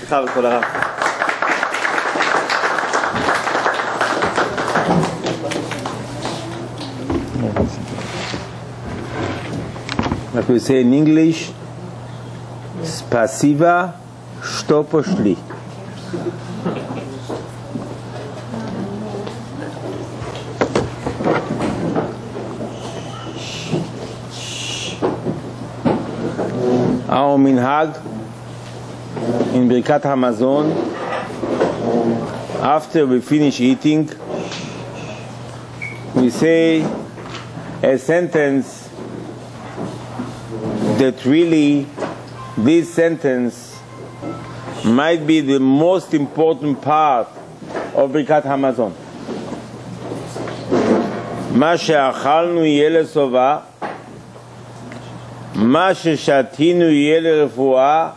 סליחה בכל הרב. Like we say in English, spasiba, что пошли. Our minhag in Birkat Hamazon, after we finish eating, we say a sentence that really, this sentence might be the most important part of Birkat Hamazon. מה שאכלנו יהיה לסובה, מה ששתינו יהיה לרפואה,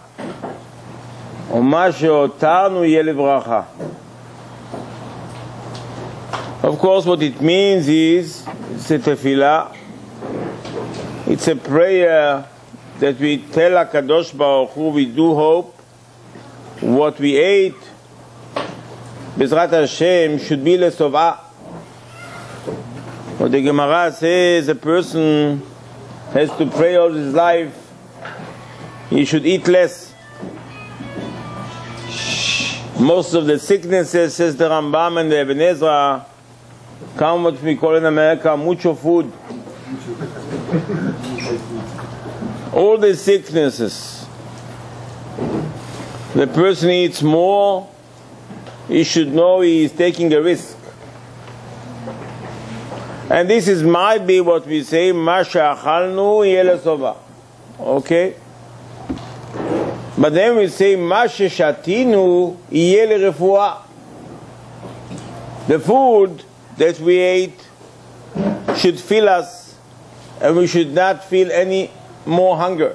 ומה שהותרנו יהיה לברכה. Of course, what it means is, it's a tefillah, it's a prayer that we tell HaKadosh Baruch Hu, we do hope what we ate, Bezrat Hashem, should be lesova. What the Gemara says, a person has to pray all his life, he should eat less. Most of the sicknesses, says the Rambam and the Ibn Ezra, come what we call in America, mucho food. All the sicknesses, the person eats more, he should know he is taking a risk. And this is might be what we say, מה שאכלנו יהיה לסובה. Okay? But then we say, מה ששתינו יהיה לרפואה. The food that we ate should fill us, and we should not feel any more hunger.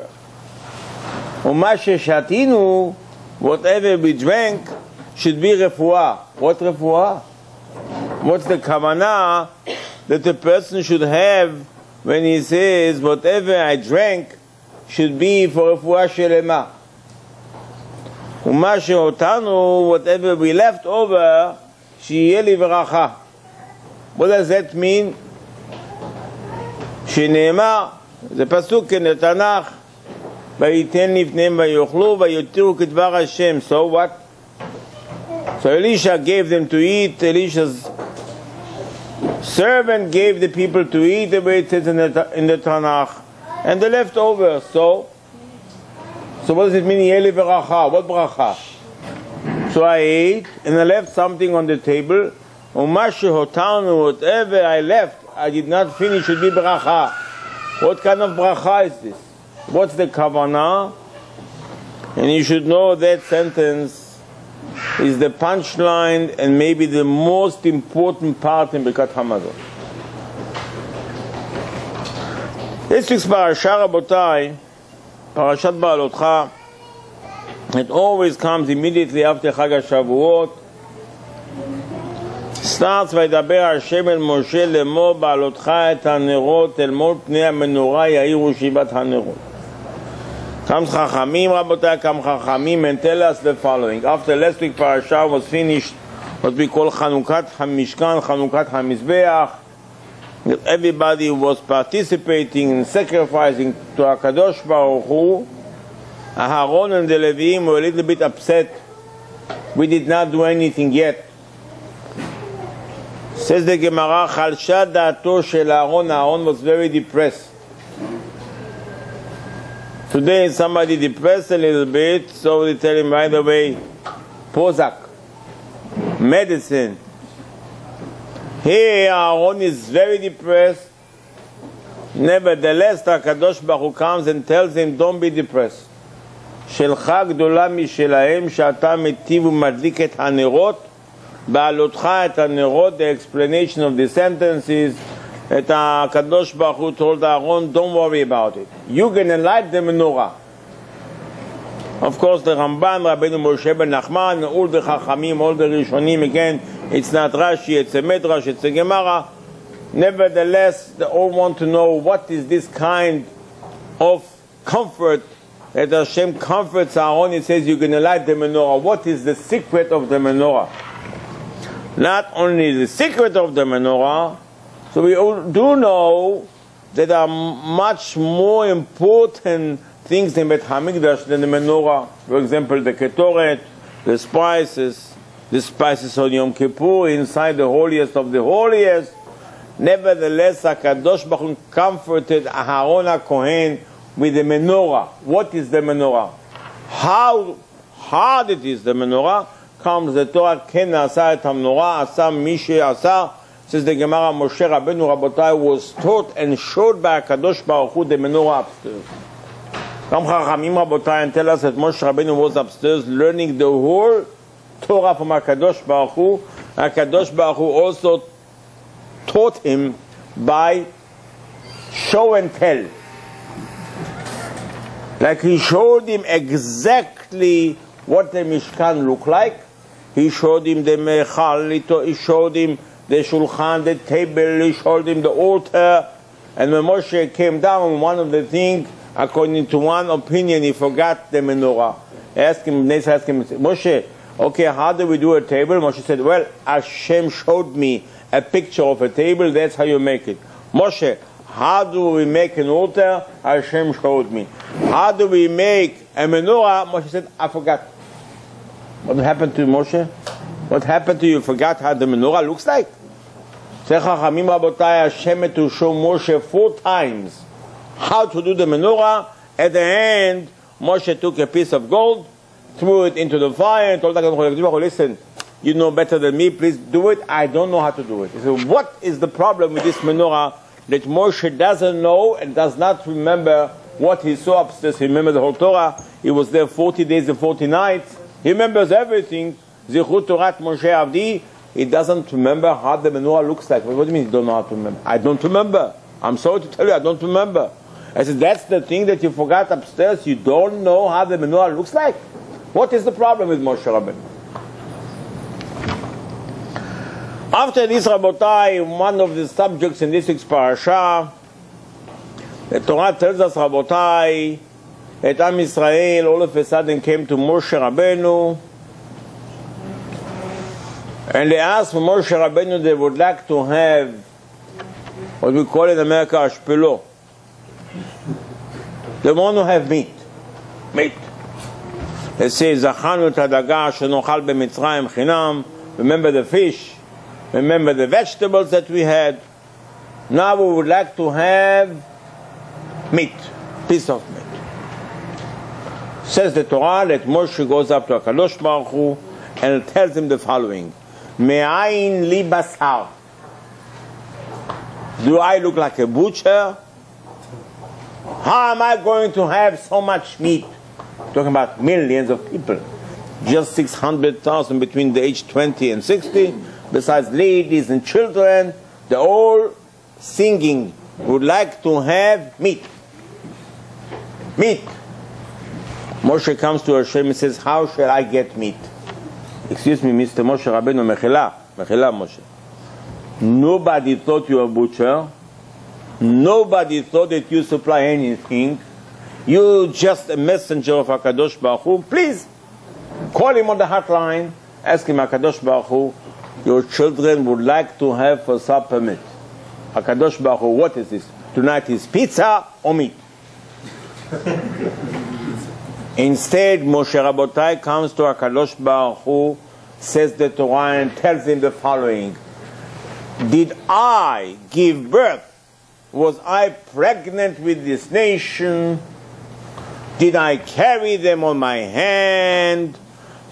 ומה ששתינו, whatever we drank, should be רפואה. What רפואה? What's the kavanah that the person should have when he says, whatever I drank should be for רפואה שלמה? ומה שהותרנו, whatever we left over, שיהיה לברכה. What does that mean? שנאמר, זה פסוק כנתנך, ויתן לפניהם ויאכלו ויותירו כדבר השם. So what? So Elisha gave them to eat. Elisha's servant gave the people to eat, the way it says in the Tanakh, and the leftover. So what does it mean? Yeli v'racha. What bracha? So I ate and I left something on the table. Whatever I left, I did not finish, should be bracha. What kind of bracha is this? What's the kavanah? And you should know that sentence is the punchline and maybe the most important part in Birkat Hamazon. This week's parasha, Rabotai, Parashat Ba'alotcha, it always comes immediately after Chag HaShavuot. Starts וידבר השם אל משה לאמור בעלותך את הנרות אל מול פני המנורה יאירו שבעת הנרות. Comes Chachamim, Rabotai, come Chachamim and tell us the following. After last week parasha was finished, what we call Chanukat HaMishkan, Chanukat HaMizbeach, everybody was participating in sacrificing to HaKadosh Baruch Hu. Aharon and the Leviim were a little bit upset. We did not do anything yet. Says the Gemara, Chalsha da'ato shel Aaron. Aaron was very depressed. Today somebody depressed a little bit, so they tell him right away, Chazaq, medicine. Here Aaron is very depressed. Nevertheless, HaKadosh Baruch Hu comes and tells him, don't be depressed. שלך גדולה משלהם שאתה מטיב ומדליק את הנרות בעלותך את הנרות. The explanation of the sentences that HaKadosh Baruch Hu told Aaron, don't worry about it. You're going to light the menorah. Of course, the Ramban, Rabbi Mordechai Aderet, all the Chachamim, all the Rishonim, again, it's not Rashi, it's a Medrash, it's a Gemara. Nevertheless, they all want to know what is this kind of comfort that Hashem comforts Aaron. It says you're going to light the menorah. What is the secret of the menorah? Not only the secret of the menorah, so we all do know that there are much more important things in Beit HaMikdash than the menorah. For example, the ketoret, the spices on Yom Kippur, inside the holiest of the holiest. Nevertheless, HaKadosh Baruch Hu comforted Aharon HaKohen with the menorah. What is the menorah? How hard it is, the menorah, comes the Torah, Ken Asa et HaMenorah, Asa Mishe Asa, says the Gemara, Moshe Rabbeinu Rabotai was taught and showed by HaKadosh Baruch Hu the menorah upstairs. Come Chachamim Rabotai and tell us that Moshe Rabbeinu was upstairs learning the whole Torah from HaKadosh Baruch Hu. HaKadosh Baruch Hu also taught him by show and tell. Like he showed him exactly what the Mishkan looked like. He showed him the Mechal, he showed him the Shulchan, the table, he showed him the altar. And when Moshe came down, one of the things, according to one opinion, he forgot the menorah. Asked him, Moshe, okay, how do we do a table? Moshe said, well, Hashem showed me a picture of a table, that's how you make it. Moshe, how do we make an altar? Hashem showed me. How do we make a menorah? Moshe said, I forgot. What happened to Moshe? What happened to you? Forgot how the menorah looks like? Say Chachamim Rabotai, Hashem had to show Moshe 4 times how to do the menorah. At the end, Moshe took a piece of gold, threw it into the fire, and told HaKadosh Baruch Hu, listen, you know better than me, please do it. I don't know how to do it. He said, what is the problem with this menorah that Moshe doesn't know and does not remember what he saw upstairs? He remembers the whole Torah. He was there 40 days and 40 nights. He remembers everything. Zichut Torat Moshe Avdi. He doesn't remember how the menorah looks like. What do you mean you don't know how to remember? I don't remember. I'm sorry to tell you, I don't remember. I said, that's the thing that you forgot upstairs. You don't know how the menorah looks like? What is the problem with Moshe Rabbeinu? After this, Rabotai, one of the subjects in this week's parasha, the Torah tells us, Rabotai, that Am Yisrael all of a sudden came to Moshe Rabbeinu, and they asked for Moshe Rabbeinu they would like to have what we call in America ashpelo. They want to have meat. Meat. They say, Zachanu et hadaga shenochal b'mitzrayim chinam. Remember the fish. Remember the vegetables that we had. Now we would like to have meat. Piece of meat. Says the Torah that Moshe goes up to HaKadosh Baruch Hu and tells him the following. Me'ayin li basar. Do I look like a butcher? How am I going to have so much meat? Talking about millions of people. Just 600,000 between the age 20 and 60. Besides ladies and children. They're all singing. Would like to have meat. Meat. Moshe comes to Hashem and says, how shall I get meat? Excuse me, Mr. Moshe Rabbeinu, Mechila. Mechila, Moshe. Nobody thought you were a butcher. Nobody thought that you supply anything. You're just a messenger of HaKadosh Baruch Hu. Please, call him on the hotline. Ask him, HaKadosh Baruch Hu, your children would like to have for supper meat. HaKadosh Baruch Hu, what is this? Tonight is pizza or meat? Instead, Moshe Rabotai comes to HaKadosh Baruch Hu, says the Torah, and tells him the following. Did I give birth? Was I pregnant with this nation? Did I carry them on my hand?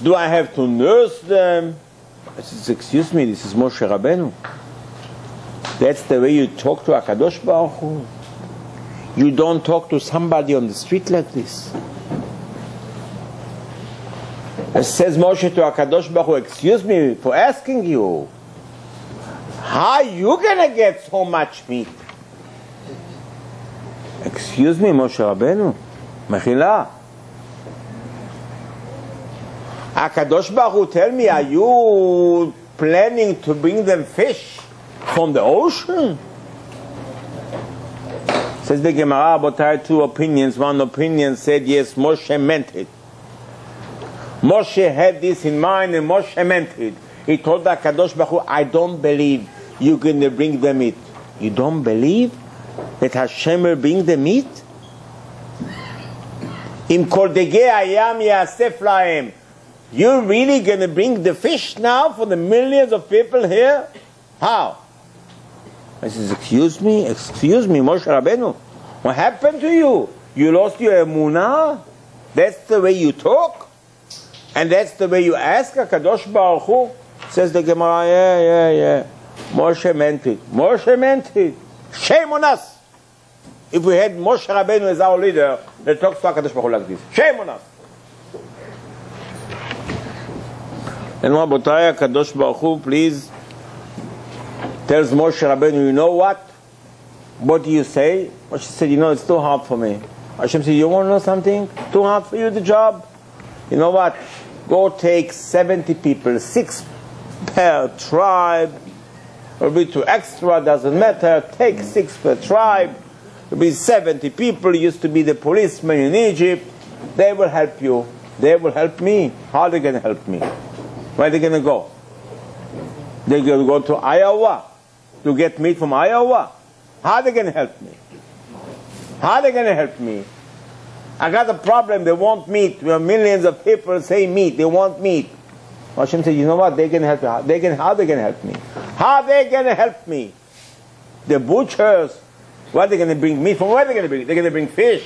Do I have to nurse them? I says, excuse me, this is Moshe Rabbeinu. That's the way you talk to HaKadosh Baruch Hu. You don't talk to somebody on the street like this. It says Moshe to HaKadosh Baruch Hu, excuse me for asking you, how are you going to get so much meat? Excuse me, Moshe Rabbeinu, Mechila. HaKadosh Baruch Hu, tell me, are you planning to bring them fish from the ocean? Says the Gemara, Rabotai, two opinions. One opinion said, yes, Moshe meant it. Moshe had this in mind and Moshe meant it. He told the Kadosh Baruch Hu, I don't believe you're going to bring the meat. You don't believe that Hashem will bring the meat? Im kol degei hayam yasef lahem. You're really going to bring the fish now for the millions of people here? How? I says, excuse me, Moshe Rabbeinu. What happened to you? You lost your emunah? That's the way you talk? And that's the way you ask HaKadosh Baruch Hu? Says the Gemara, yeah. Moshe meant it. Moshe meant it. Shame on us. If we had Moshe Rabbeinu as our leader that talks to HaKadosh Baruch Hu like this. Shame on us. And Rabotai, HaKadosh Baruch Hu, please, tells Moshe Rabbeinu, you know what? What do you say? Moshe said, it's too hard for me. Hashem said, you want to know something? Too hard for you, the job? You know what? Go take 70 people, 6 per tribe. It'll be too extra, doesn't matter. Take 6 per tribe. It'll be 70 people. Used to be the policemen in Egypt. They will help you. They will help me. How are they going to help me? Where are they going to go? They're going to go to Iowa to get meat from Iowa. How are they going to help me? How are they going to help me? I got a problem. They want meat. There are millions of people say meat. They want meat. Hashem said, you know what? They're going to help you. How are they going to help me? How are they going to help me? The butchers. Where are they going to bring meat from? Where are they going to bring? They're going to bring fish.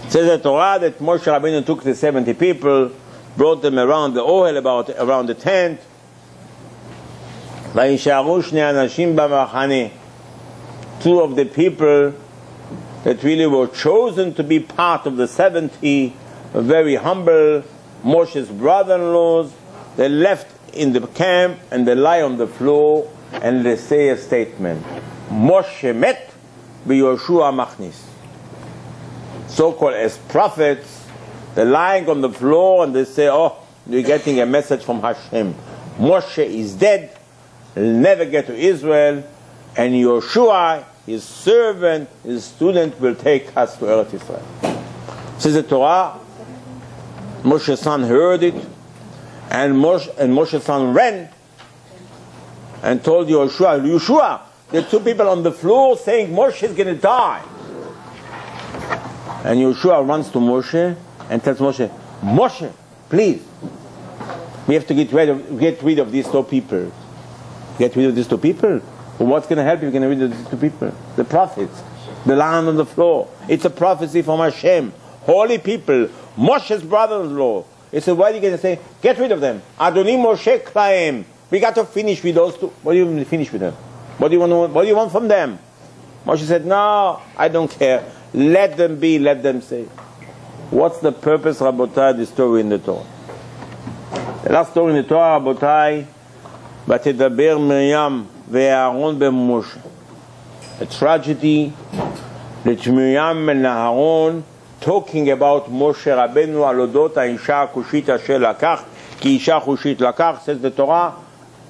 It says the Torah that Moshe Rabbeinu took the 70 people, brought them around the oil, around the tent. וישארו שני אנשים במחנה. 2 of the people that really were chosen to be part of the 70, were very humble, Moshe's brother-in-laws. They left in the camp and they lie on the floor and they say a statement. Moshe met v'Yoshua machnis. So-called as prophets, they're lying on the floor and they say, oh, you're getting a message from Hashem. Moshe is dead, he'll never get to Israel, and Yoshua, his servant, his student, will take us to Eretz Israel. Says the Torah, Moshe's son heard it, and Moshe's son ran and told Yoshua, there are 2 people on the floor saying Moshe is going to die. And Yoshua runs to Moshe and tells Moshe, please, we have to get rid of these 2 people. Get rid of these 2 people? Well, what's going to help you get rid of these 2 people? The prophets. The lying on the floor. It's a prophecy from Hashem. Holy people. Moshe's brother-in-law. He said, what are you going to say? Get rid of them. Adoni Moshe Klaim. We got to finish with those 2. What do you mean finish with them? What do you want from them? Moshe said, no, I don't care. Let them be, let them say. What's the purpose, Rabotai, of the story in the Torah? The last story in the Torah, Rabotai, ותדבר מרים ואהרון במשה. A tragedy that Miriam and Aaron talking about Moshe Rabbeinu על אודות האישה הכושית אשר לקח, כי אישה כושית לקח, says the Torah.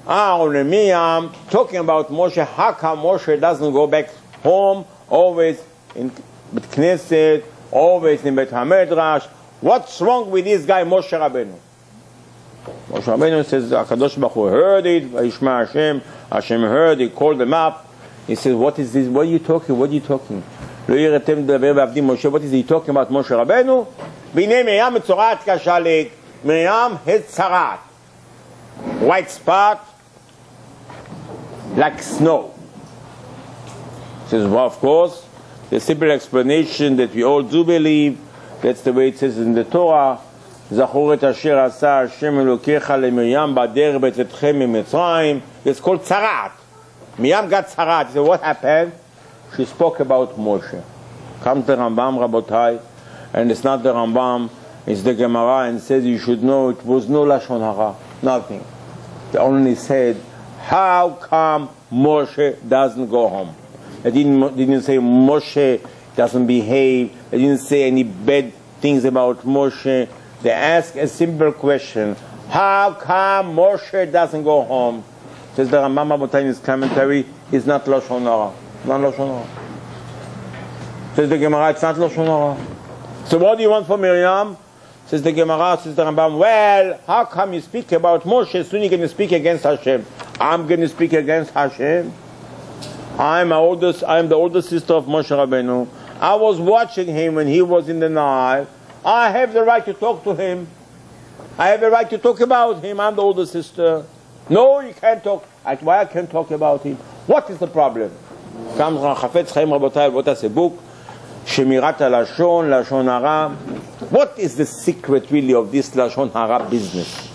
Aaron and Miriam talking about Moshe. How come Moshe doesn't go back home, always in Bet Knesset, always in Bet HaMedrash? What's wrong with this guy Moshe Rabbeinu? Moshe Rabbeinu says, HaKadosh Baruch Hu heard it, Vayishma Hashem, Hashem heard, he called them up. He says, what is this? What are you talking? What are you talking? What is he talking about Moshe Rabbeinu? והנה מרים מצורעת כשלג. Miriam had tzaraat. White spot, like snow. He says, well, of course, the simple explanation that we all do believe, that's the way it says in the Torah, זכור את אשר עשה השם אלוקיך למרים בדרך בצאתכם ממצרים. It's called tzaraat. Miriam got tzaraat. He said, what happened? She spoke about Moshe. Comes the Rambam, Rabotai, and it's not the Rambam, it's the Gemara, and says you should know it was no Lashon Hara, nothing. They only said, how come Moshe doesn't go home? They didn't say Moshe doesn't behave. They didn't say any bad things about Moshe. They asked a simple question. How come Moshe doesn't go home? Says the Rambam Rabotai in his commentary, it's not Lashon Hara. not Lashon Hara. Says the Gemara, it's not Lashon Hara. So what do you want from Miriam? Says the Gemara, says the Rambam, well, how come you speak about Moshe, soon you're going to speak against Hashem? I'm going to speak against Hashem. I'm the older sister of Moshe Rabbeinu. I was watching him when he was in the Nile. I have the right to talk to him. I have the right to talk about him. I'm the older sister. No, you can't talk. Why I can't talk about him? What is the problem? Comes Chafetz Chaim Rabotai, what is a book? Shemirat Lashon, Lashon Hara. What is the secret really of this Lashon Hara business?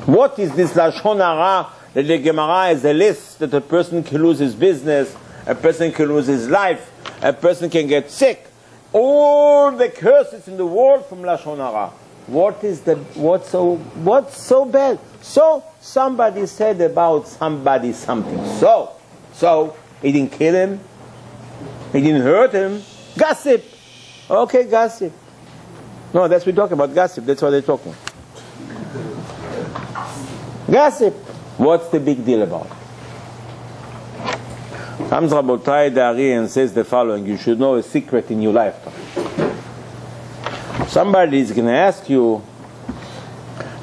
What is this Lashon Hara that the Gemara is a list that a person can lose his business, a person can lose his life, a person can get sick. All the curses in the world from Lashon Hara. What's so bad? So somebody said about somebody something. So he didn't kill him. He didn't hurt him. Gossip. Okay, gossip. No, that's what we're talking about. Gossip. That's what they're talking. Gossip. What's the big deal about? Comes Rabotai Dari and says the following: you should know a secret in your lifetime. Somebody is going to ask you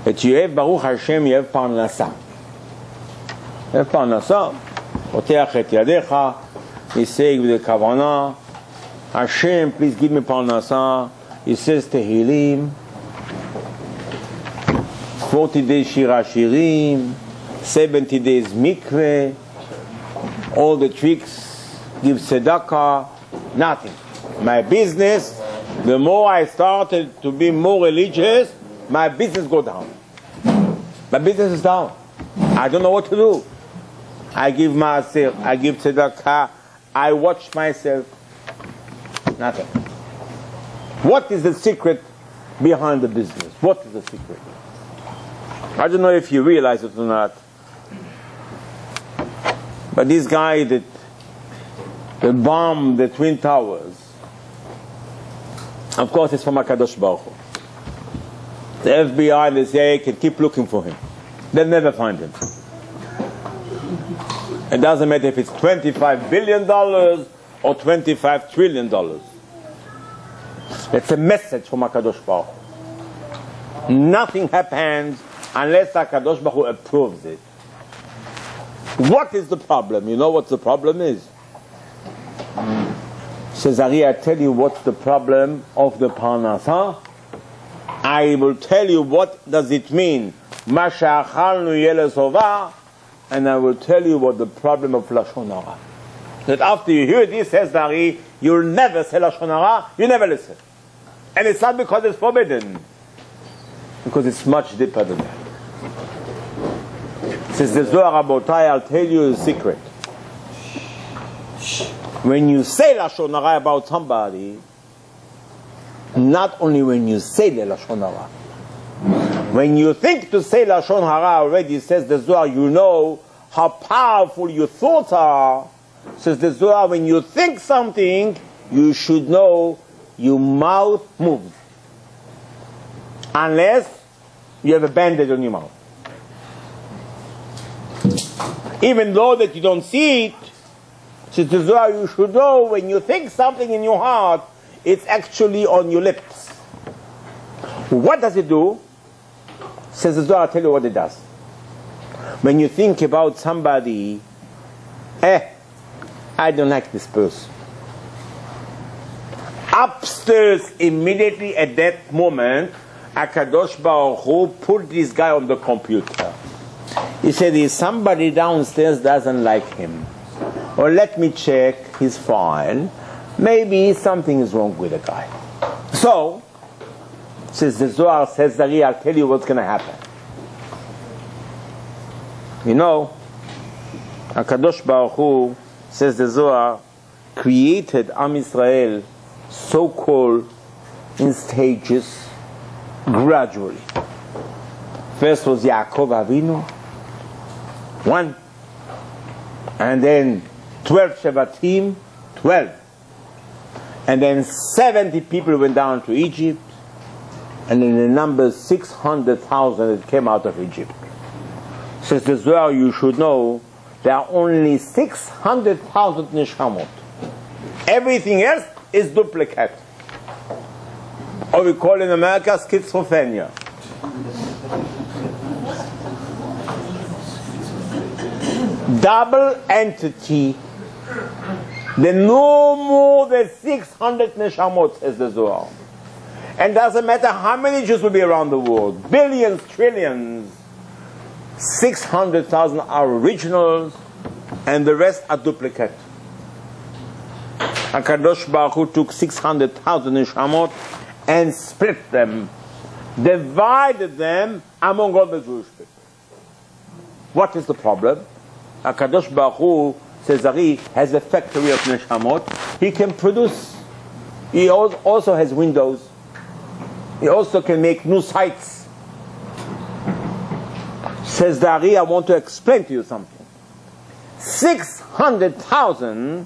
that you have Baruch Hashem, you have Parnasa. You have Parnasa. Oteach et yadecha. He says with the Kavanah, Hashem, please give me Parnasa. He says Tehillim. 40 days Shira Shirim. 70 days Mikveh. All the tricks. Give tzedakah. Nothing. My business, the more I started to be more religious, my business go down. My business is down. I don't know what to do. I give myself, I give tzedakah, I watch myself. Nothing. What is the secret behind the business? What is the secret? I don't know if you realize it or not. But this guy that bombed the Twin Towers, of course, it's from HaKadosh Baruch Hu. The FBI and the CIA can keep looking for him. They'll never find him. It doesn't matter if it's $25 billion or $25 trillion. It's a message from HaKadosh Baruch Hu. Nothing happens unless HaKadosh Baruch Hu approves it. What is the problem? You know what the problem is? Says Ari, I tell you what's the problem of the Parnasah. I will tell you what does it mean. Ma she'achalnu yelesova, and I will tell you what the problem of Lashon Hara. That after you hear this, says Ari, you'll never say Lashon Hara, you never listen. And it's not because it's forbidden, because it's much deeper than that. Says the Zohar Rabotai, I'll tell you a secret. When you say Lashon Hara about somebody, not only when you say the Lashon Hara, when you think to say Lashon Hara already, says the Zohar, you know how powerful your thoughts are. Says the Zohar, when you think something, you should know your mouth moves. Unless you have a bandage on your mouth. Even though that you don't see it, says the Zohar, you should know when you think something in your heart, it's actually on your lips. What does it do? Says the Zohar, I'll tell you what it does. When you think about somebody, I don't like this person. Upstairs, immediately at that moment, HaKadosh Baruch Hu put this guy on the computer. He said, if somebody downstairs doesn't like him, or let me check his file, maybe something is wrong with the guy. So, says the Zohar, says the Ri, I'll tell you what's going to happen. You know, HaKadosh Baruch Hu, says the Zohar, created Am Yisrael so-called in stages, gradually. First was Yaakov Avinu, 1, and then 12 Shevatim, 12. And then 70 people went down to Egypt, and then the number 600,000 that came out of Egypt. Says the Zohar, you should know there are only 600,000 neshamot. Everything else is duplicate. Or we call in America schizophrenia. Double entity. There no more than 600 neshamot, says the Zohar. And doesn't matter how many Jews will be around the world, billions, trillions, 600,000 are originals, and the rest are duplicate. HaKadosh Baruch Hu took 600,000 neshamot and split them, divided them among all the Jewish people. What is the problem? HaKadosh Baruch Hu, says Ari, has a factory of neshamot. He can produce. He also has windows. He also can make new sites. Says the Ari, I want to explain to you something. 600,000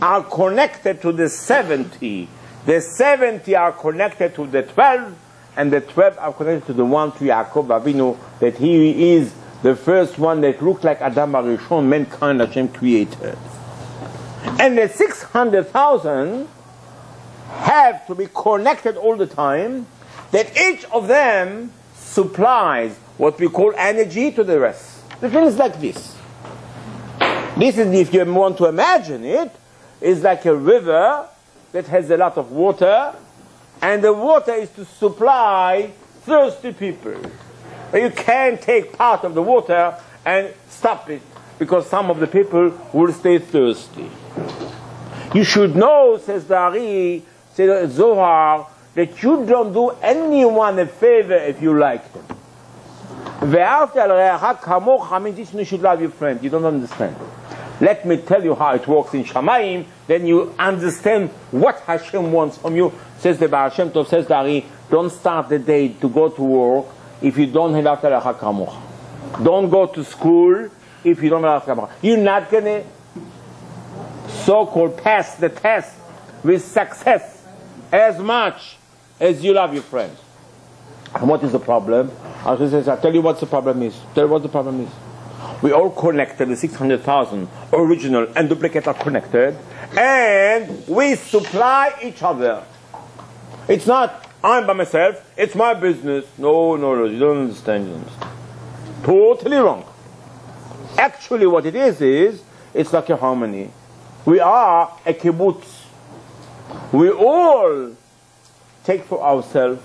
are connected to the 70. The 70 are connected to the 12, and the 12 are connected to the one, to Yaakov Avinu, that he is the first one that looked like Adam HaRishon, mankind Hashem created. And the 600,000 have to be connected all the time, that each of them supplies what we call energy to the rest. The thing is like this. This is, if you want to imagine it, is like a river that has a lot of water, and the water is to supply thirsty people. But you can't take part of the water and stop it, because some of the people will stay thirsty. You should know, says the Ari, says the Zohar, that you don't do anyone a favor if you like them. Ve'afta al re'acha kamocha means you should love your friend. You don't understand. Let me tell you how it works in Shamayim, then you understand what Hashem wants from you. Says the Baal Shem Tov, says the Ari, don't start the day to go to work if you don't have after re'acha kamocha. Don't go to school if you don't have after kamocha. You're not going to so-called pass the test with success as much as you love your friends. And what is the problem? I'll tell you what the problem is. Tell you what the problem is. We all connected, the 600,000 original and duplicate are connected, and we supply each other. It's not, I'm by myself, it's my business. No, you don't understand. Totally wrong. Actually what it is, it's like a harmony. We are a kibbutz. We all take for ourselves.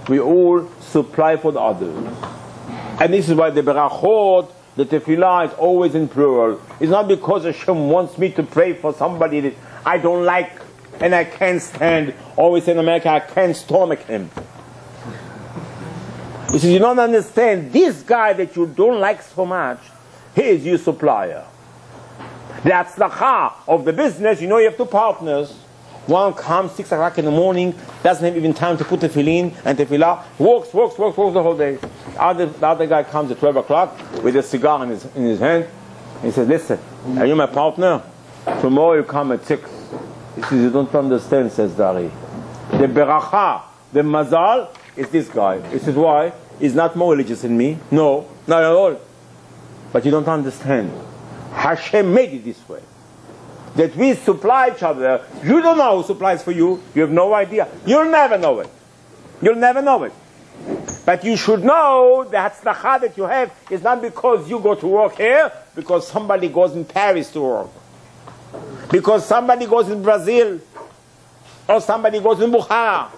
We all supply for the others. And this is why the berachot, the tefillah is always in plural. It's not because Hashem wants me to pray for somebody that I don't like and I can't stand. Always in America, I can't stomach him. He says, you don't understand, this guy that you don't like so much, he is your supplier. The atzlacha of the business, you have two partners. One comes 6 o'clock in the morning, doesn't have even time to put tefillin and tefillah, works the whole day. The other guy comes at 12 o'clock with a cigar in his hand. He says, listen, are you my partner? Tomorrow you come at 6. He says, you don't understand, says Dari. The beracha, the mazal, is this guy. He says, why? He's not more religious than me. No, not at all. But you don't understand. Hashem made it this way. That we supply each other. You don't know who supplies for you. You have no idea. You'll never know it. You'll never know it. But you should know the hatzlacha that you have is not because you go to work here, because somebody goes in Paris to work. Because somebody goes in Brazil. Or somebody goes in Bukhara.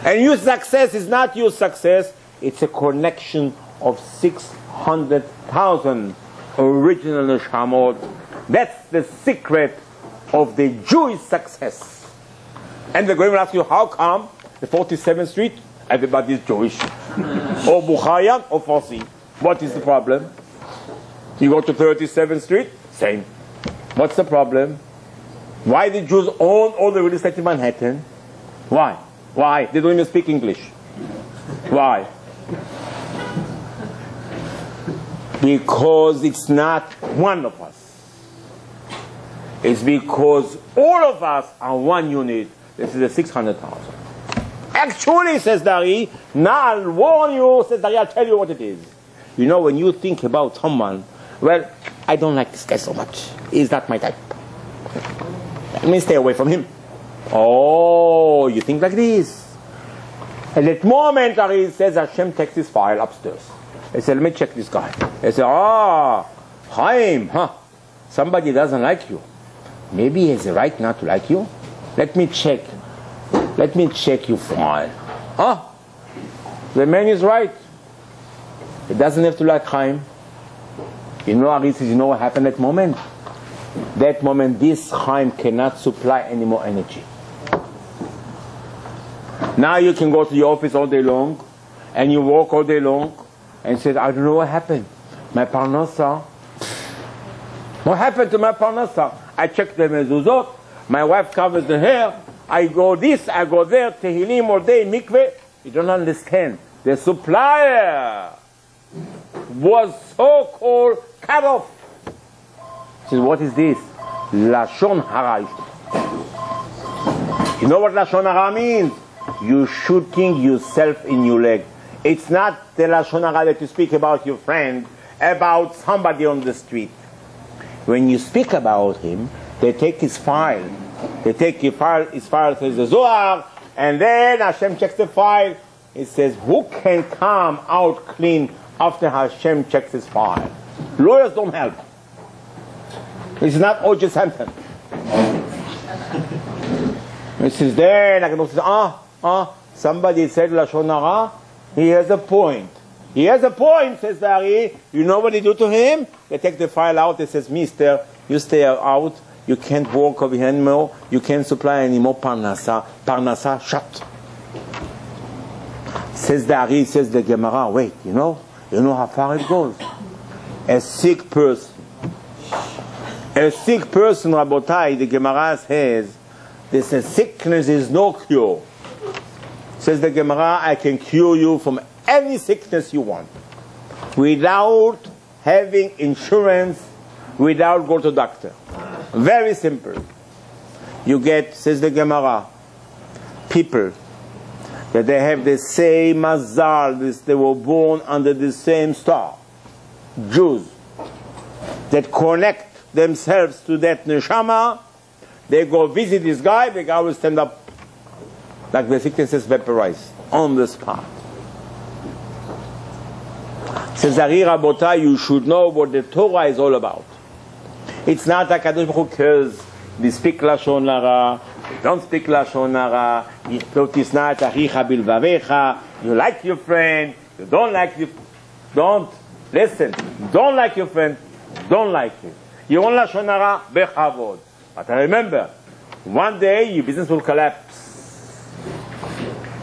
And your success is not your success. It's a connection of 600,000 original neshamot. That's the secret of the Jewish success. And the Goyim will ask you, how come the 47th Street, everybody is Jewish? Or Bukhaya or Farsi. What is the problem? You go to 37th Street, same. What's the problem? Why the Jews own all the real estate in Manhattan? Why? They don't even speak English. Why? Because it's not one of us. It's because all of us are one unit. This is the 600,000. Actually, says Dari, now I'll warn you, says Dari, I'll tell you what it is. You know, when you think about someone, well, I don't like this guy so much. He's not my type. Let me stay away from him. Oh, you think like this. At that moment, Ari says, Hashem takes his file upstairs. He said, let me check this guy. He said, Chaim, somebody doesn't like you. Maybe he has a right not to like you. Let me check your file. The man is right. He doesn't have to like Chaim. You know, Ari says, you know what happened at that moment? That moment, this Chaim cannot supply any more energy. Now you can go to the office all day long, and you walk all day long, and say, I don't know what happened. My parnasa. What happened to my parnasa? I checked the mezuzot, my wife covers the hair, I go this, I go there, Tehillim all day, mikveh. You don't understand. The supplier was so-called cut off. He says, what is this? Lashon hara. You know what Lashon hara means? You're shooting yourself in your leg. It's not the Lashon hara that you speak about your friend, about somebody on the street. When you speak about him, they take his file. They take his file says the Zohar, and then Hashem checks the file. It says, who can come out clean after Hashem checks his file? Lawyers don't help. It's not O.J. Simpson. It says then, somebody said Lashon hara. He has a point. He has a point, says the Ari. You know what they do to him? They take the file out. They says, mister, you stay out. You can't walk over here anymore. You can't supply any more parnasa. Parnasa, shut. Says the Ari, says the Gemara, wait, you know how far it goes. A sick person, Rabotai, the Gemara says, this sickness is no cure. Says the Gemara, I can cure you from any sickness you want, without having insurance, without going to doctor. Very simple. You get, says the Gemara, people that they have the same mazal, they were born under the same star. Jews that connect themselves to that neshama, they go visit this guy, the guy will stand up like the sickness is vaporized on the spot. Says Ari Rabotai, you should know what the Torah is all about. It's not like Kadosh Baruch Hu cares. They speak Lashon hara, they don't speak Lashon hara. It's not Achicha bilvavecha. You like your friend, you don't like your don't listen. Don't like your friend, don't like it. You want Lashon hara, bechavod. But remember, one day your business will collapse.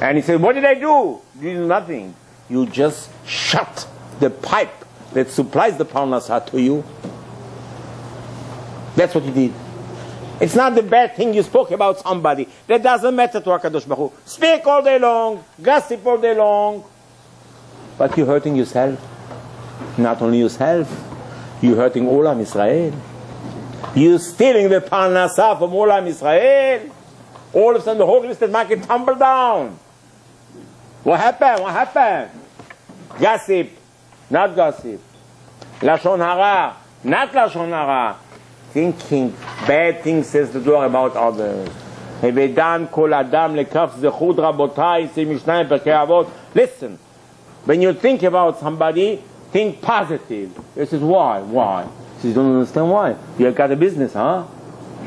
And he said, what did I do? You did nothing. You just shut the pipe that supplies the parnasa to you. That's what you did. It's not the bad thing you spoke about somebody. That doesn't matter to HaKadosh Baruch Hu. Speak all day long, gossip all day long. But you're hurting yourself. Not only yourself, you're hurting Olam Israel. You're stealing the parnasa from Olam Israel. All of a sudden the whole listed market tumbled down. What happened? What happened? Gossip, not gossip. Lashon hara, not Lashon hara. Thinking bad things, says the Torah, about others. Listen, when you think about somebody, think positive. This is why. Why? He says, you don't understand why. You got a business, huh?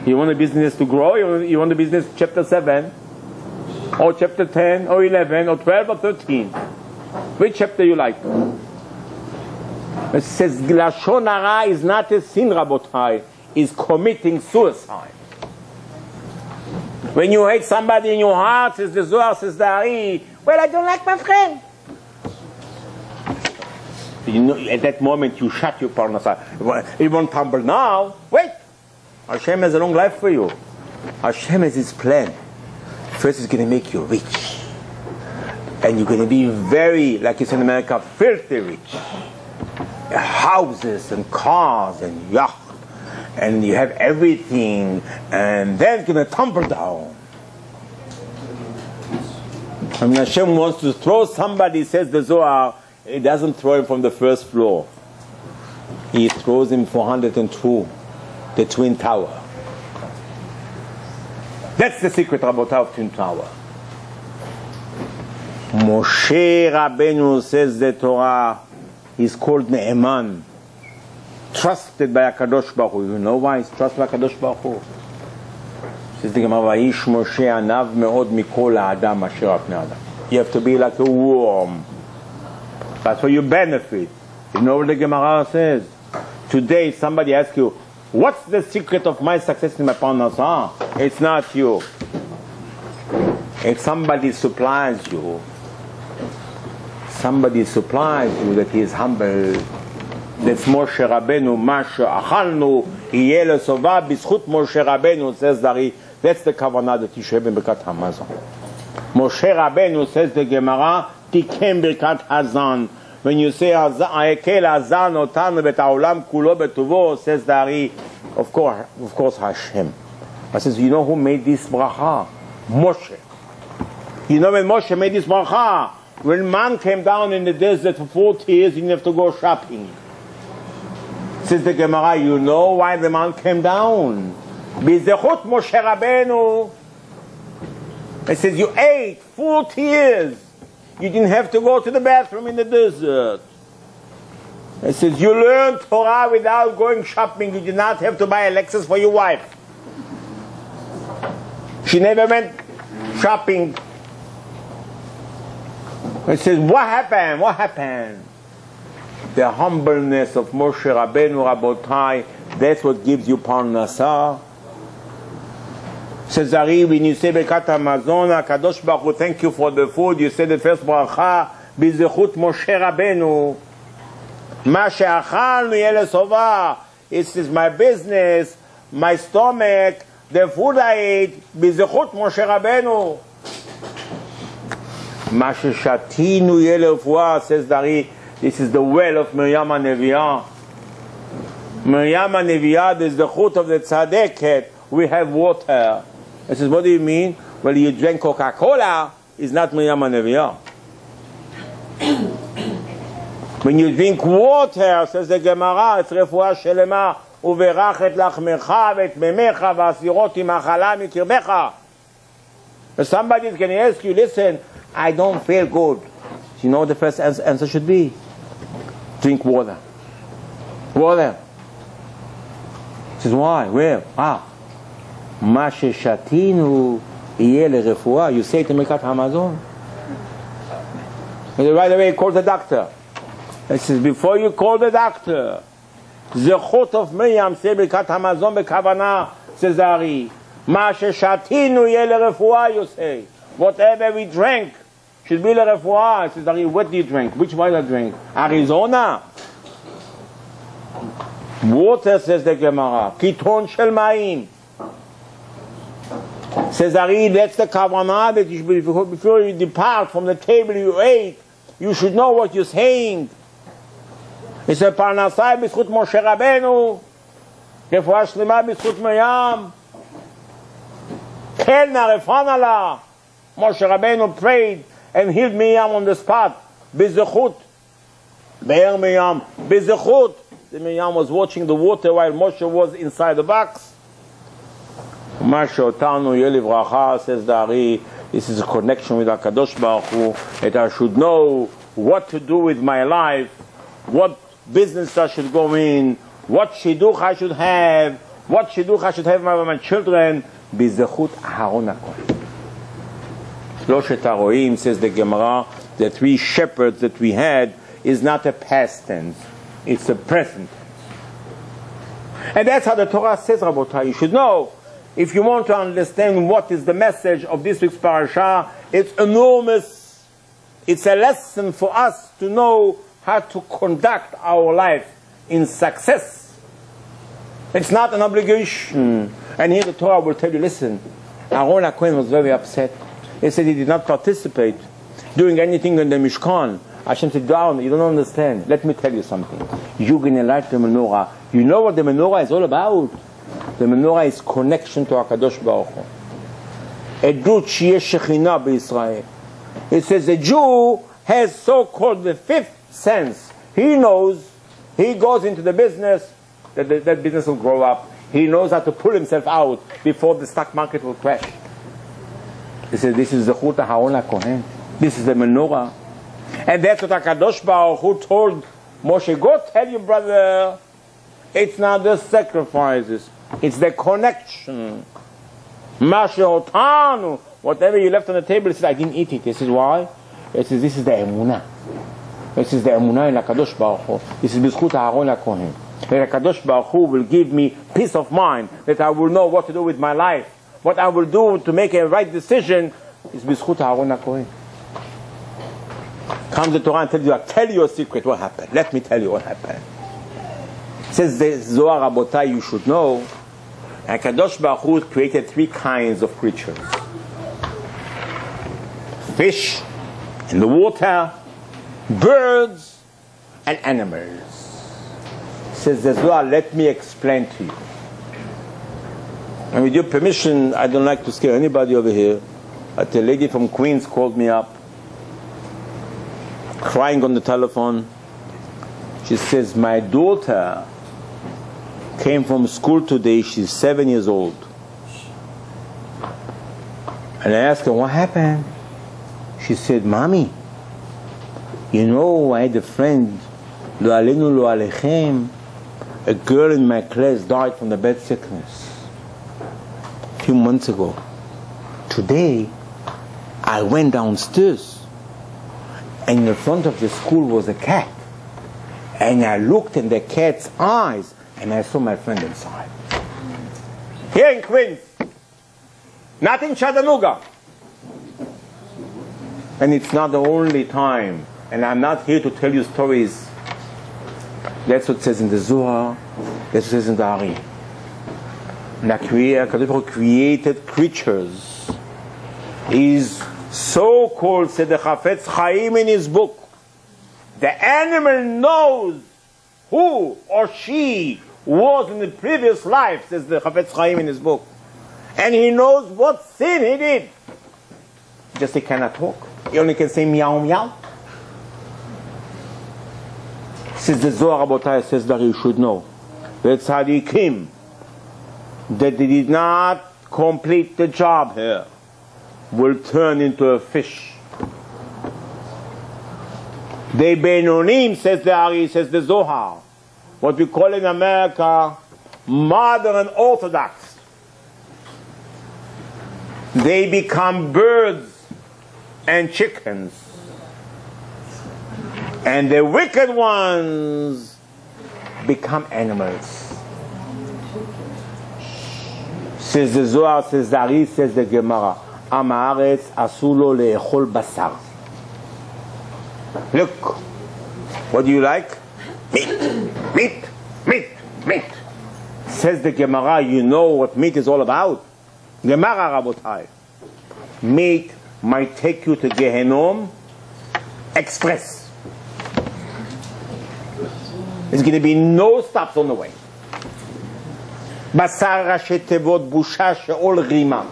You want the business to grow? You want the business chapter 7? Or chapter 10? Or 11? Or 12? Or 13? Which chapter you like? It says, Lashon hara is not a sin, Rabotai. Is committing suicide. When you hate somebody in your heart, says the Zohar, says the Ari, well, I don't like my friend. You know, at that moment you shut your parnasa. It won't tumble now. Wait. Hashem has a long life for you. Hashem has his plan. First he's going to make you rich. And you're going to be very, like it's in America, filthy rich. Houses and cars and yachts. And you have everything, and then it's going to tumble down. And Hashem wants to throw somebody, says the Zohar, he doesn't throw him from the first floor. He throws him 402, the Twin Tower. That's the secret, Rabotai, of Twin Tower. Moshe Rabbeinu, says the Torah, is called Ne'eman, trusted by HaKadosh Baruch Hu. You know why he's trusted by HaKadosh Baruch Hu? Says the Gemara, Vayish Moshe anav me'od mikol ha'adam asher al pnei adam. You have to be like a worm. That's for your benefit. You know what the Gemara says? Today, if somebody asks you, what's the secret of my success in my parnasah? It's not you. If somebody supplies you that he is humble, that's Moshe Rabbeinu, Masha Achalnu, Yeh Lesova, B'zchut Moshe Rabbeinu, says Dari, that's the kavanah that you should have in Birkat Hamazon. Moshe Rabbeinu, says the Gemara, Tikem Birkat Hazan. When you say Akel Hazan Otan Bet Haolam Kulo Betuvo, says Dari, of course Hashem. I says, you know who made this bracha? Moshe. You know when Moshe made this bracha? When man came down in the desert for 40 years, he didn't have to go shopping. Says the Gemara, you know why the man came down? B'zechut Moshe Rabbeinu. It says you ate 40 years. You didn't have to go to the bathroom in the desert. It says you learned Torah without going shopping. You did not have to buy a Lexus for your wife. She never went shopping. It says, what happened? What happened? The humbleness of Moshe Rabbeinu, Rabotai, that's what gives you parnasah. Says Ari, when you say Birkat Hamazon, HaKadosh Baruch Hu, thank you for the food, you say the first bracha, B'zechut Moshe Rabbeinu. Ma she'achalnu yeh lesova. It says my business, my stomach, the food I ate, B'zechut Moshe Rabbeinu. Ma she'shatinu yeh lerefuah, says Dari, this is the well of Miriam HaNeviah. Miriam HaNeviah is the chut of the tzaddiket. We have water. It says, what do you mean? Well, you drank Coca-Cola, it's not Miriam HaNeviah. When you drink water, says the Gemara, it's refuah shelema, uverach et lachmecha v'et memecha v'asirot imachala mikirbecha. If somebody can ask you, listen, I don't feel good. You know what the first answer should be? Drink water. Water. He says, why? Where? Ma sheshatinu yeh lerefuah. You say it in Birkat Hamazon. Right away, call the doctor. It says, before you call the doctor, the chut of Miriam, say Birkat Hamazon bekavana, says Ari. Ma sheshatinu yeh lerefuah, you say. Whatever we drank should be lerefuah. It says, Ari, what do you drink? Which wine do you drink? Arizona. Water, says the Gemara. Kiton shel ma'im. Says Ari, that's the kavanah that you should be, before you depart from the table you ate, you should know what you're saying. It's a parnasai b'zchut Moshe Rabbeinu, refuah shlema b'zchut Miriam, kelna refana la. Moshe Rabbeinu prayed and healed Miriam on the spot. B'zechut, be'er Miriam, b'zechut. The Miriam was watching the water while Moshe was inside the box. Masha Otanu Yeh Livracha, says the Ari, this is a connection with HaKadosh Baruch Hu, that I should know what to do with my life, what business I should go in, what shidduch I should have, what shidduch I should have with my children, B'zechut Aharon HaKohen. Shloshet HaRoim, says the Gemara, the three shepherds that we had is not a past tense, it's a present tense. And that's how the Torah says, Rabotai, you should know. If you want to understand what is the message of this week's parasha, it's enormous. It's a lesson for us to know how to conduct our life in success. It's not an obligation. And here the Torah will tell you, listen, Aaron HaKohen was very upset. He said he did not participate doing anything in the Mishkan. Hashem said, down, you don't understand. Let me tell you something. You're going to light the menorah. You know what the menorah is all about? The menorah is connection to HaKadosh Baruch Hu. Edut sheyeh Shekhinah b'Yisrael. It says a Jew has so-called the fifth sense. He knows, he goes into the business, that business will grow up. He knows how to pull himself out before the stock market will crash. He says, this is the Zechut HaHaron HaKohen. This is the menorah. And that's what HaKadosh Baruch Hu told Moshe, go tell your brother, it's not the sacrifices, it's the connection. Mashehotanu, whatever you left on the table, he says, I didn't eat it. This is why? He says, this is the emunah. This is the emunah in HaKadosh Baruch Hu. This is B'zchut HaAharon HaKohen. That HaKadosh Baruch Hu will give me peace of mind, that I will know what to do with my life. What I will do to make a right decision is B'zchut HaAharon HaKohen. Comes the Torah and tells you, I'll tell you a secret. What happened? Let me tell you what happened. It says the Zohar Rabotai, you should know, and HaKadosh Baruch Hu created 3 kinds of creatures. Fish in the water, birds, and animals. It says the Zohar, let me explain to you. And with your permission, I don't like to scare anybody over here, but a lady from Queens called me up, crying on the telephone. She says, my daughter came from school today, she's 7 years old. And I asked her, what happened? She said, Mommy, you know, I had a friend, lo alenu lo alechem, a girl in my class died from the bed sickness a few months ago. Today, I went downstairs, and in the front of the school was a cat. And I looked in the cat's eyes, and I saw my friend inside. Here in Queens, not in Chattanooga. And it's not the only time. And I'm not here to tell you stories. That's what it says in the Zohar. That's what it says in the Ari. God created creatures. Is so-called, said the Chafetz Chaim in his book, the animal knows who or she was in the previous life, says the Chafetz Chaim in his book. And he knows what sin he did. Just he cannot talk. He only can say meow meow. Says the Zohar Rabotai, says that you should know that tzaddikim, that they did not complete the job here, will turn into a fish. They Benonim, says the Ari, says the Zohar, what we call in America modern Orthodox. They become birds and chickens. And the wicked ones become animals. Says the Zohar, says the Ari, says the Gemara, Am haaretz asu lo le'echol basar. Look, what do you like? Meat, meat, meat, meat. Says the Gemara, you know what meat is all about? Gemara Rabotai. Meat might take you to Gehenom express. There's going to be no stops on the way. Basar rashi tevot busha she'ol rima.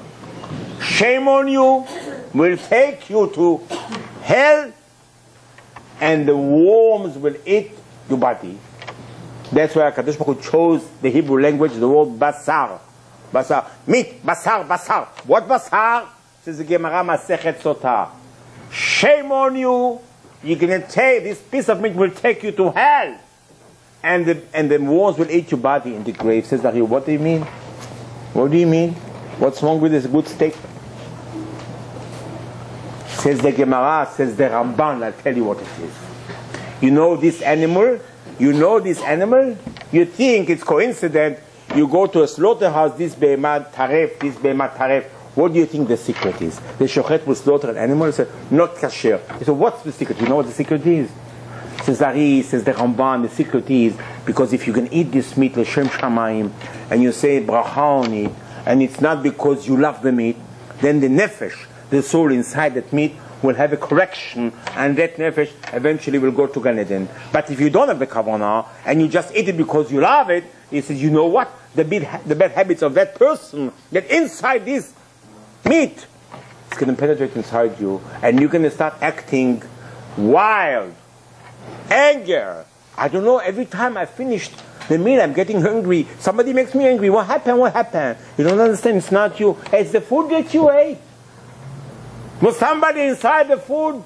Shame on you, will take you to hell, and the worms will eat your body. That's why HaKadosh Baruch Hu chose the Hebrew language, the word basar. Basar. Meat, basar, basar. What basar? Says the Gemara Masechet Sotah. Shame on you, you're going to take, this piece of meat will take you to hell. And the worms will eat your body in the grave. Says Ari, what do you mean? What do you mean? What's wrong with this good steak? Says the Gemara, says the Ramban, I'll tell you what it is. You know this animal? You know this animal? You think it's coincident. You go to a slaughterhouse, this behemah taref, this behemah taref. What do you think the secret is? The shochet will slaughter an animal and say, not kasher. He said, what's the secret? You know what the secret is? Says Ari, says the Ramban, the secret is, because if you can eat this meat, l'shem shamayim, and you say bracha on it, and it's not because you love the meat, then the nefesh, the soul inside that meat, will have a correction, and that nefesh eventually will go to Gan Eden. But if you don't have the kavanah, and you just eat it because you love it, he says, you know what? The bad habits of that person, that inside this meat, it's going to penetrate inside you, and you're going to start acting wild, Anger. I don't know, every time I finished the meal, I'm getting hungry. Somebody makes me angry. What happened? What happened? You don't understand. It's not you. It's the food that you ate. Was somebody inside the food?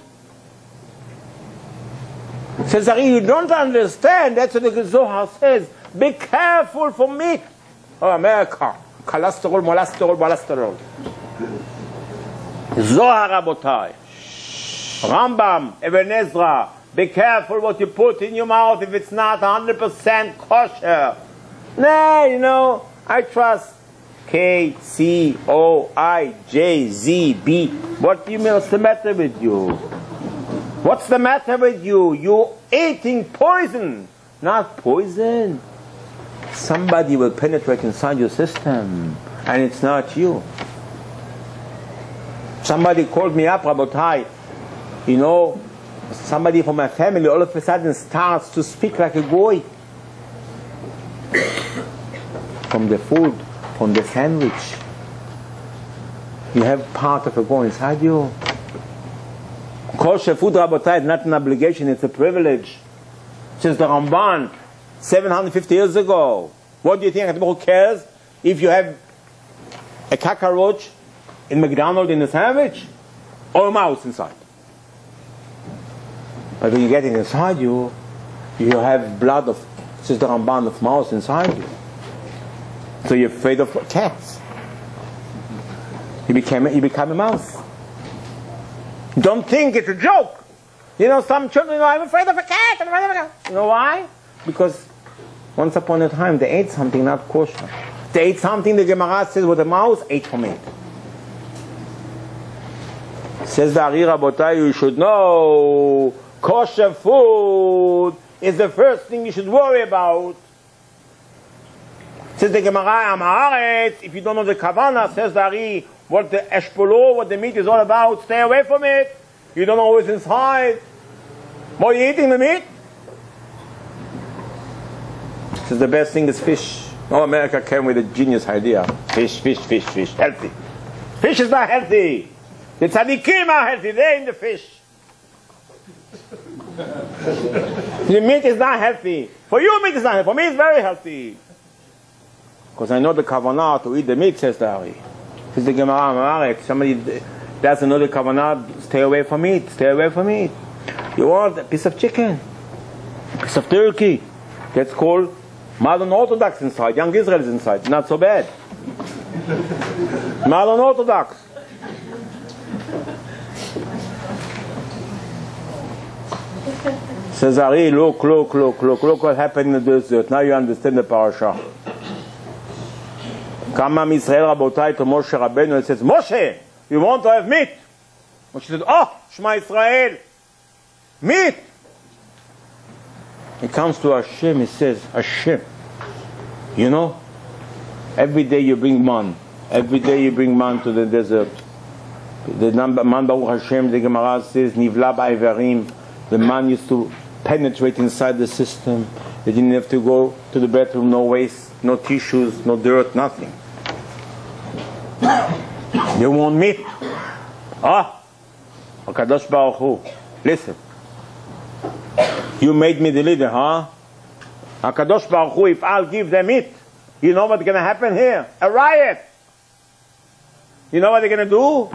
Says, you don't understand. That's what the Zohar says. Be careful for meat. Oh, America. Cholesterol, molesterol. Zohar Rabotai. Rambam, Ibn Ezra. Be careful what you put in your mouth if it's not 100% kosher. Nah, you know, I trust K-C-O-I-J-Z-B. What do you mean? What's the matter with you? What's the matter with you? You're eating poison. Not poison. Somebody will penetrate inside your system, and it's not you. Somebody called me up, Rabotai. You know, somebody from my family all of a sudden starts to speak like a goy. From the food, from the sandwich. You have part of a goy inside you. Kosher food, Rabotai, is not an obligation, it's a privilege. Since the Ramban, 750 years ago. What do you think? Who cares if you have a cockroach in McDonald's in a sandwich or a mouse inside? But when you get it inside you, you have blood of, says the Ramban, of mouse inside you. So you're afraid of cats. You become a mouse. Don't think it's a joke. You know, some children, I'm afraid of a cat. I'm afraid of a cat. You know why? Because once upon a time they ate something not kosher. They ate something the Gemara says what the mouse ate from it. Says the Ari Rabotai, you should know kosher food is the first thing you should worry about. Says the Gemara, Am Haaretz, if you don't know the Kavanah, says the Ari, what the eshpolo, what the meat is all about, stay away from it. You don't know what's inside. What are you eating, the meat? Says the best thing is fish. Oh, America came with a genius idea. Fish, healthy. Fish is not healthy. The tzaddikim are healthy, they're in the fish. The meat is not healthy. For you, meat is not healthy. For me, it's very healthy. Because I know the kavanah to eat the meat, says the Ari. Says the Gemara, somebody doesn't know the kavanah, stay away from meat, stay away from meat. You want a piece of chicken, a piece of turkey. That's called modern Orthodox inside, young Israel is inside. Not so bad. Modern Orthodox. Says Ari, look what happened in the desert. Now you understand the parasha. Come on, Israel, Rabotai, to Moshe Rabbeinu, and says, Moshe, you want to have meat? Moshe said, oh, Shema Israel, meat. He comes to Hashem, he says, Hashem, you know, every day you bring man. Every day you bring man to the desert. The man Baruch Hashem, the Gemara says, Nivla ba'evarim. The man used to penetrate inside the system. They didn't have to go to the bathroom, no waste, no tissues, no dirt, nothing. You want meat? HaKadosh Baruch Hu, listen. You made me the leader, huh? HaKadosh Baruch Hu, if I'll give them meat, you know what's going to happen here? A riot. You know what they're going to do?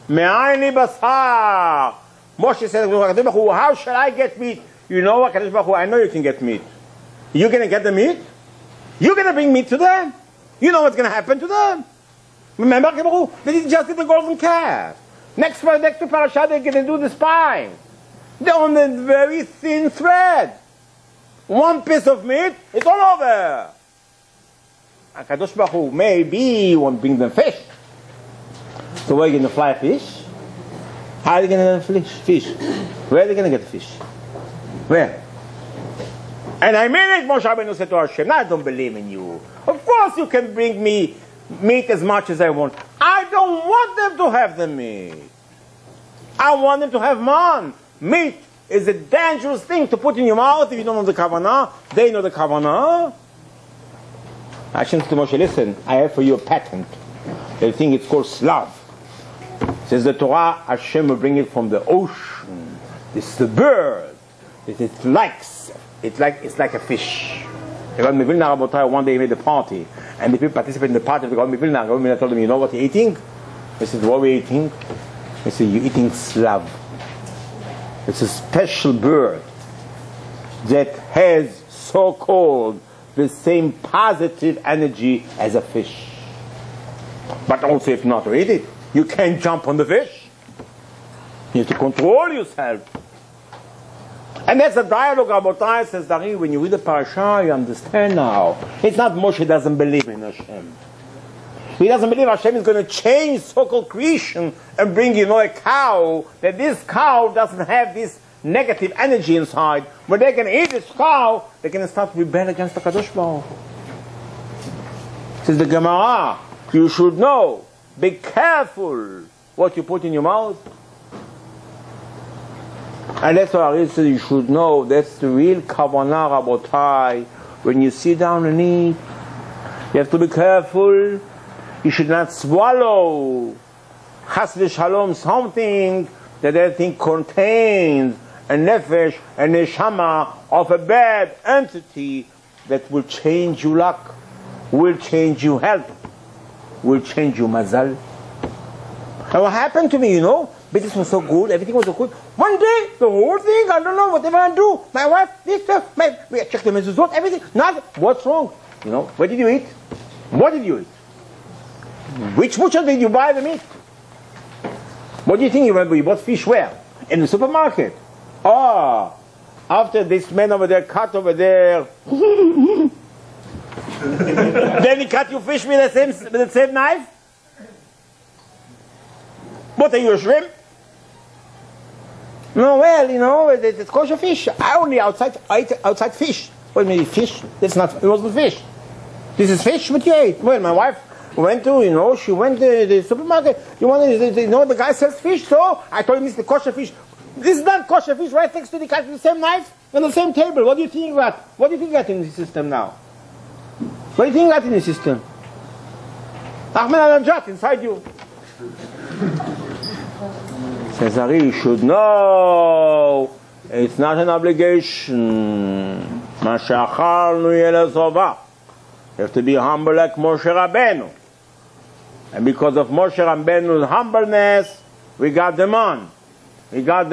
Me'ayin li basar. Moshe said, how shall I get meat? You know what, HaKadosh Baruch Hu, I know you can get meat. You're going to get the meat? You're going to bring meat to them. You know what's going to happen to them. Remember, they just did the golden calf. Next to parasha, they're going to do the spine. They're on a very thin thread. One piece of meat, it's all over. HaKadosh Baruch Hu, maybe you won't bring them fish. So where are you going to fly fish? How are you going to get fish? Where are they going to get fish? Where? And I mean it, Moshe Rabbeinu said to Hashem, I don't believe in you. Of course you can bring me meat as much as I want. I don't want them to have the meat. I want them to have man. Meat is a dangerous thing to put in your mouth if you don't know the kavanah. They know the kavanah. Hashem said to Moshe, listen, I have for you a patent. They think it's called slav. Says the Torah, Hashem will bring it from the ocean. This is the bird. It's like a fish. Rabbi Vilna Rabotai one day made a party, and the people participated in the party. Rabbi Vilna told them, "You know what you're eating?" They said, "What are we eating?" They said, "You're eating slav. It's a special bird that has so-called the same positive energy as a fish. But also, if not to eat it, you can't jump on the fish. You have to control yourself." And that's the dialogue Rabotai says, Dari, when you read the parasha, you understand now. It's not Moshe doesn't believe in Hashem. He doesn't believe Hashem is going to change so-called creation and bring, a cow, that this cow doesn't have this negative energy inside. When they can eat this cow, they can start to rebel against the Kadosh Baruch Hu. Says the Gemara, you should know, be careful what you put in your mouth. And that's why I said you should know, that's the real kavanah, Rabotai. When you sit down and eat, you have to be careful. You should not swallow chas v'shalom something that everything contains a nefesh, a neshama of a bad entity that will change your luck, will change your health, will change your mazal. And what happened to me, business was so good, everything was so good. One day, the whole thing, I don't know, whatever I do, my wife, this stuff, we check the mezuzot, everything, nothing. What's wrong? Where did you eat? What did you eat? Which butcher did you buy the meat? What do you think you bought fish where? In the supermarket. After this man over there cut over there, then he cut your fish with the same knife? What are you, a shrimp? No, well, it's kosher fish. I only ate outside fish. What, maybe fish? It wasn't fish. This is fish, what you ate? Well, my wife went to, she went to the supermarket. The guy sells fish, so I told him this is the kosher fish. This is not kosher fish, right next to the same knife, on the same table. What do you think that? What do you think that in the system now? What do you think that in the system? Ahmed Al-Amjad inside you. Says Ari, you should know it's not an obligation. You have to be humble like Moshe Rabbeinu. And because of Moshe Rabbeinu's humbleness, we got them on. We have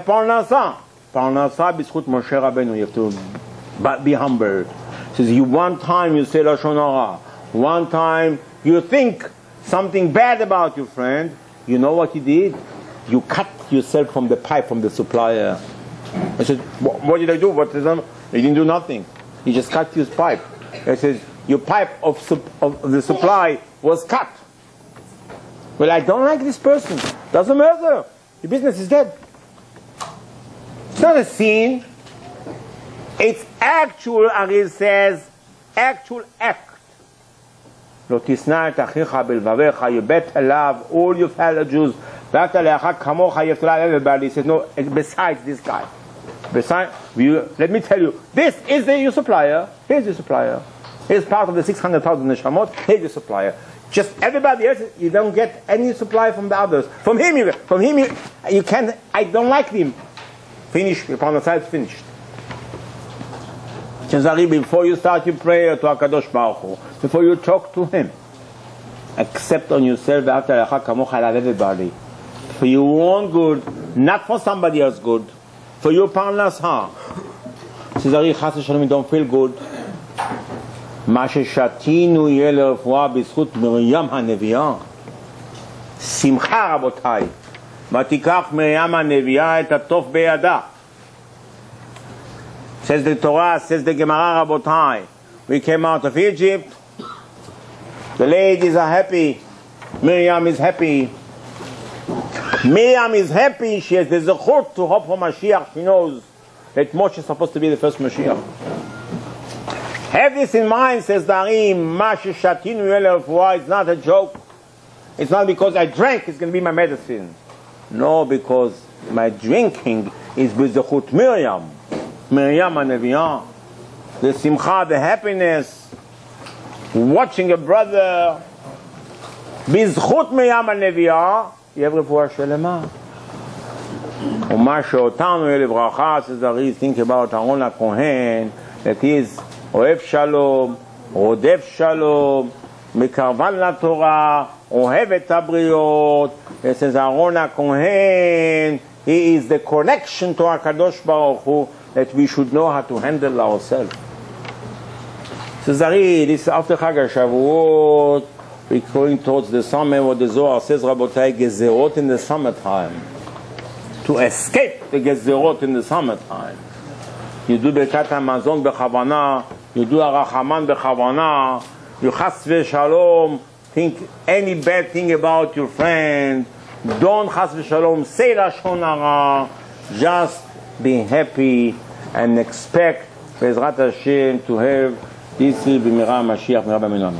Parnasah. Parnasah b'zchut Moshe Rabbeinu. You have to be humble. It says, one time you say Lashon Hara. One time you think something bad about your friend. You know what you did? You cut yourself from the pipe from the supplier. I said, what did I do? You didn't do nothing. You just cut your pipe. I said, your pipe of the supply was cut. Well, I don't like this person. Doesn't matter. Your business is dead. It's not a sin. It's actual, Ari says, actual act. לא תשנא את אחיך בלבביך, you better love all your fellow Jews, ואהבת לרעך כמוך, you have to love everybody. He says, no, besides this guy. Let me tell you, this is your supplier. Here's your supplier. Here's part of the 600,000 neshamot. Here's your supplier. Just everybody else, you don't get any supply from the others. From him, you can. I don't like him. Finish. Your parnasah is finished. Before you start your prayer to HaKadosh Baruch Hu, before you talk to Him, accept on yourself after love everybody. For your own good, not for somebody else's good. For your parnasah. Cezari, chas v'shalom, don't feel good. מה ששתינו יהיה לרפואה בזכות מרים הנביאה. שמחה רבותיי. ותיקח מרים הנביאה את הטוב בידה. Says the Torah, says the Gemara, Rabotai. We came out of Egypt. The ladies are happy. Miriam is happy. Miriam is happy. She has the zechut to hope for Mashiach. She knows that Moshe is supposed to be the first Mashiach. Have this in mind, says Darim. Mashe Shatinu Yelefua. It's not a joke. It's not because I drank, it's going to be my medicine. No, because my drinking is with zechut Miriam. Miriam HaNeviah, the simcha, the happiness, watching a brother, bizchut Miriam HaNeviah, you have refuah shelema. ומה שאותנו יהיה לברכה, says think about אהרון הכהן, that is אוהב שלום, רודף שלום, מקרבן לתורה, אוהב את הבריות. It says אהרון הכהן, he is the connection to הקדוש ברוך הוא, that we should know how to handle ourselves. Says this is after חג השבועות, we're going towards the summer, what the Zohar says, רבותיי, גזירות in the summertime. To escape the גזירות in the summertime. You do ברכת המזון בכוונה, you do הרחמן בכוונה, you חס ושלום, think any bad thing about your friend, don't חס ושלום, say לשון הרע, just be happy and expect בעזרת השם to have this במהרה המשיח, במהרה בימינו.